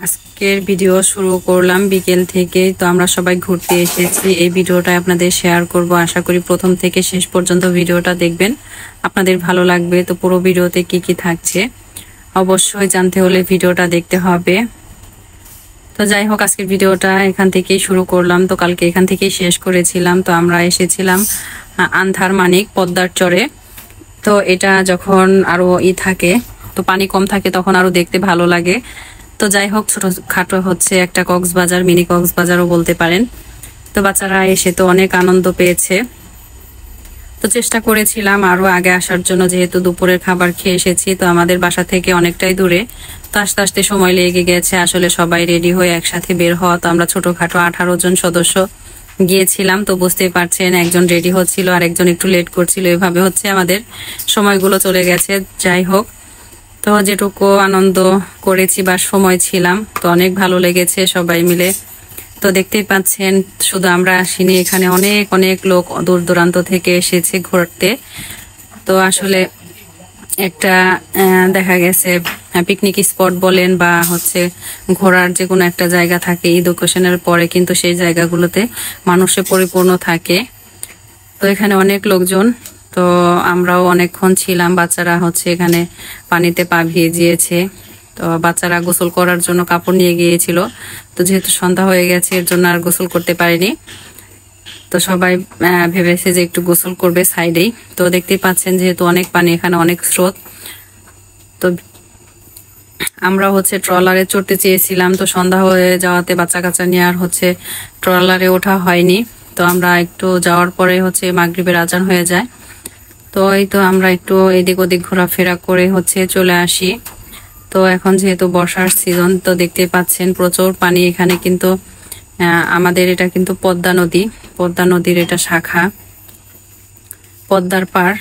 আজকের ভিডিও শুরু করলাম বিকেল থেকে। তো আমরা সবাই ঘুরতে এসেছি। এই ভিডিওটা আপনাদের শেয়ার করব। আশা করি প্রথম থেকে শেষ পর্যন্ত ভিডিওটা দেখবেন, আপনাদের ভালো লাগবে। তো পুরো ভিডিওতে কি কি থাকছে অবশ্যই জানতে হলে ভিডিওটা দেখতে হবে। তো যাই হোক, আজকের ভিডিওটা এখান থেকেই শুরু করলাম। তো কালকে এখান থেকেই শেষ করেছিলাম। তো আমরা এসেছিলাম আন্ধার মানিক পদ্মার চরে। তো এটা যখন আরো থাকে, তো পানি কম থাকে, তখন আরো দেখতে ভালো লাগে। তো যাই হোক, ছোটখাটো হচ্ছে একটা কক্সবাজার, মিনি কক্সবাজারও বলতে পারেন। তো বাচ্চারা এসে তো অনেক আনন্দ পেয়েছে। তো চেষ্টা করেছিলাম আরো আগে আসার জন্য, যেহেতু দুপুরের খাবার খেয়ে এসেছি। তো আমাদের বাসা থেকে অনেকটাই দূরে, তো আস্তে আস্তে সময় লেগে গেছে আসলে সবাই রেডি হয়ে একসাথে বের হওয়া। তো আমরা ছোটখাটো 18 জন সদস্য গিয়েছিলাম। তো বুঝতেই পারছেন, একজন রেডি হচ্ছিল আর একজন একটু লেট করছিল, এভাবে হচ্ছে আমাদের সময়গুলো চলে গেছে। যাই হোক, তো যেটুকু আনন্দ করেছি বা সময় ছিলাম, তো অনেক ভালো লেগেছে সবাই মিলে। তো দেখতেই পাচ্ছেন, শুধু আমরা আসিনি, এখানে অনেক অনেক লোক দূর দূরান্ত থেকে এসেছে ঘুরতে। তো আসলে একটা দেখা গেছে পিকনিক স্পট বলেন বা হচ্ছে ঘোরার যে কোনো একটা জায়গা থাকে, ঈদ অকেশনের পরে কিন্তু সেই জায়গাগুলোতে মানুষে পরিপূর্ণ থাকে। তো এখানে অনেক লোকজন, তো আমরাও অনেকক্ষণ ছিলাম। বাচ্চারা হচ্ছে এখানে পানিতে পা ভিজিয়েছে। তো বাচ্চারা গোসল করার জন্য কাপড় নিয়ে গিয়েছিল। তো যেহেতু সন্ধ্যা হয়ে গেছে, এর জন্য আর গোসল করতে পারিনি। তো সবাই ভেবেছে যে একটু গোসল করবে সাইডেই। তো দেখতেই পাচ্ছেন, যেহেতু অনেক পানি, এখানে অনেক স্রোত। তো আমরা হচ্ছে ট্রলারে চড়তে চেয়েছিলাম। তো সন্ধ্যা হয়ে যাওয়াতে বাচ্চা কাচ্চা নিয়ে আর হচ্ছে ট্রলারে ওঠা হয়নি। তো আমরা একটু যাওয়ার পরে হচ্ছে মাগরিবের আজান হয়ে যায়। তো এই তো আমরা একটু এদিক ওদিক ঘোরাফেরা করে হচ্ছে চলে আসি। তো এখন যেহেতু বর্ষার সিজন, তো দেখতে পাচ্ছেন প্রচুর পানি এখানে। কিন্তু আমাদের এটা কিন্তু পদ্মা নদী, পদ্মা নদীর এটা শাখা, পদ্মার পার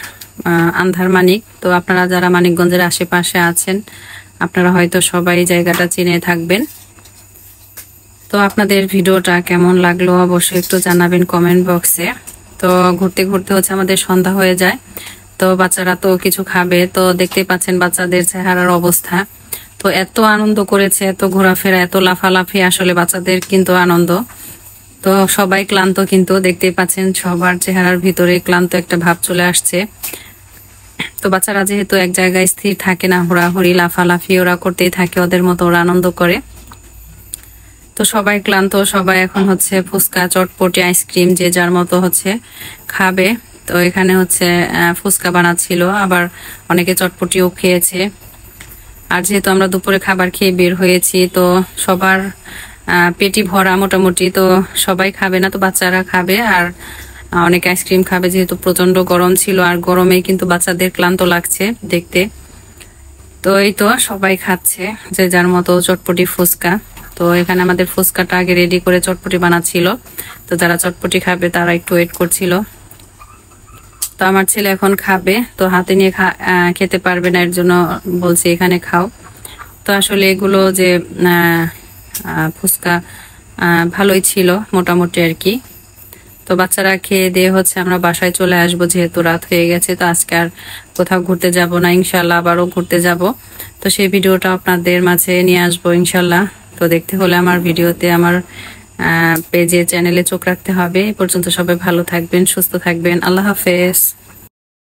আন্ধার মানিক। তো আপনারা যারা মানিকগঞ্জের আশেপাশে আছেন, আপনারা হয়তো সবাই জায়গাটা চিনে থাকবেন। তো আপনাদের ভিডিওটা কেমন লাগলো অবশ্যই একটু জানাবেন কমেন্ট বক্সে। তো ঘুরতে ঘুরতে হচ্ছে আমাদের সন্ধ্যা হয়ে যায়। তো বাচ্চারা তো কিছু খাবে। তো দেখতে পাচ্ছেন বাচ্চাদের চেহারার অবস্থা। তো এত আনন্দ করেছে, এত ঘোরাফেরা, এত লাফালাফি, আসলে বাচ্চাদের কিন্তু আনন্দ। তো সবাই ক্লান্ত, কিন্তু দেখতেই পাচ্ছেন সবার চেহারার ভিতরে ক্লান্ত একটা ভাব চলে আসছে। তো বাচ্চারা যেহেতু এক জায়গায় স্থির থাকে না, হুড়াহুড়ি লাফালাফি ওরা করতেই থাকে, ওদের মতো ওরা আনন্দ করে। তো সবাই ক্লান্ত, সবাই এখন হচ্ছে ফুচকা, চটপটি, আইসক্রিম যে যার মতো হচ্ছে খাবে। তো এখানে হচ্ছে ফুচকা বানাচ্ছিল, আবার অনেকে চটপটিও খেয়েছে। আর যেহেতু আমরা দুপুরে খাবার খেয়ে বের হয়েছি, তো সবার পেটি ভরা মোটামুটি। তো সবাই খাবে না, তো বাচ্চারা খাবে আর অনেকে আইসক্রিম খাবে, যেহেতু প্রচন্ড গরম ছিল। আর গরমে কিন্তু বাচ্চাদের ক্লান্ত লাগছে দেখতে। তো এই তো সবাই খাচ্ছে যে যার মতো চটপটি ফুচকা। তো এখানে আমাদের ফুচকাটা আগে রেডি করে চটপটি বানাচ্ছিল। তো যারা চটপটি খাবে তারা একটু ওয়েট করছিল। তো আমার ছেলে এখন খাবে, তো হাতে নিয়ে খেতে পারবে না, এর জন্য বলছি এখানে খাও। তো আসলে এগুলো যে ফুচকা ভালোই ছিল মোটামুটি আর কি। তো বাচ্চারা খেয়ে দিয়ে হচ্ছে আমরা বাসায় চলে আসবো, যেহেতু রাত হয়ে গেছে। তো আজকে আর কোথাও ঘুরতে যাব না, ইনশাল্লাহ আবারও ঘুরতে যাব। তো সেই ভিডিওটা আপনাদের মাঝে নিয়ে আসবো ইনশাল্লাহ। তো দেখতে হলে আমার ভিডিওতে, আমার পেজে, চ্যানেলে চোখ রাখতে হবে। এই পর্যন্ত সবাই ভালো থাকবেন, সুস্থ থাকবেন। আল্লাহ হাফেজ।